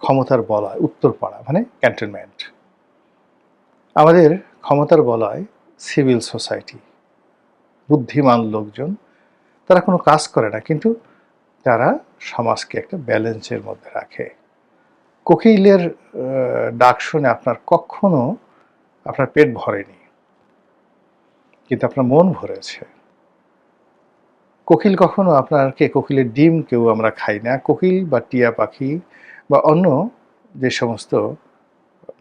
ক্ষমতার বলয় উত্তরপাড়া মানে ক্যান্টনমেন্ট। আমাদের ক্ষমতার বলয় সিভিল সোসাইটি, বুদ্ধিমান লোকজন, তারা কোনো কাজ করে না, কিন্তু তারা সমাজকে একটা ব্যালেন্সের মধ্যে রাখে। কোকিলের ডাক শুনে আপনার কখনো আপনার পেট ভরেনি, কিন্তু আপনার মন ভরেছে। কোকিল কখনো কোকিলের ডিম কেউ আমরা খাই না। কোকিল বা টিয়া পাখি বা অন্য যে সমস্ত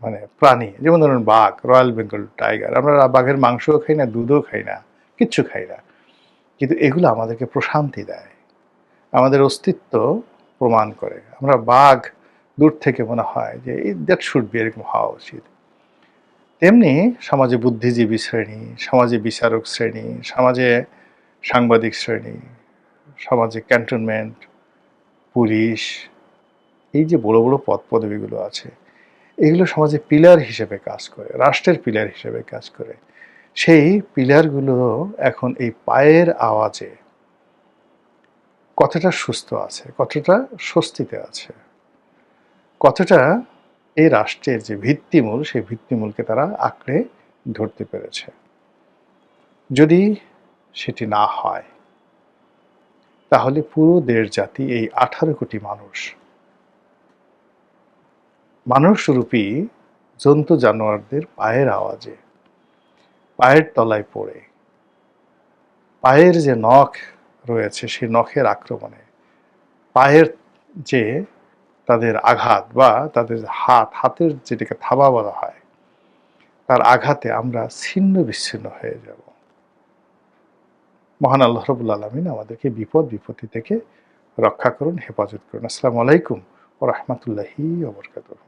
মানে প্রাণী, যেমন ধরুন বাঘ, রয়্যাল বেঙ্গল টাইগার, আমরা বাঘের মাংসও খাই না, দুধও খাই না, কিচ্ছু খাই না, কিন্তু এগুলো আমাদেরকে প্রশান্তি দেয়, আমাদের অস্তিত্ব প্রমাণ করে। আমরা বাঘ দূর থেকে মনে হয় যে দ্যাট শুড বি, এরকম হওয়া উচিত। তেমনি সমাজে বুদ্ধিজীবী শ্রেণী, সমাজে বিচারক শ্রেণী, সমাজে সাংবাদিক শ্রেণী, সমাজে ক্যান্টনমেন্ট, পুলিশ, এই যে বড় বড় পদ পদবীগুলো আছে, এগুলো সমাজে পিলার হিসেবে কাজ করে, রাষ্ট্রের পিলার হিসেবে কাজ করে। সেই পিলারগুলো এখন এই পায়ের আওয়াজে কতটা সুস্থ আছে, কতটা স্বস্তিতে আছে, কতটা এই রাষ্ট্রের যে ভিত্তিমূল, সেই ভিত্তিমূলকে তারা আঁকড়ে ধরতে পেরেছে। যদি সেটি না হয়, তাহলে পুরো দেশ জাতি, এই 18 কোটি মানুষরূপী জন্তু জানোয়ারদের পায়ের আওয়াজে, পায়ের তলায় পড়ে, পায়ের যে নখ রয়েছে সেই নখের আক্রমণে, পায়ের যে তাদের আঘাত বা তাদের হাতের যেটাকে থাবা বলা হয়, তার আঘাতে আমরা ছিন্ন বিচ্ছিন্ন হয়ে যাব। মহান আল্লাহ রাব্বুল আলামিন আমাদেরকে বিপত্তি থেকে রক্ষা করুন, হেফাজত করুন। আসসালামু আলাইকুম ওয়া রাহমাতুল্লাহি ওয়া বারাকাতুহু।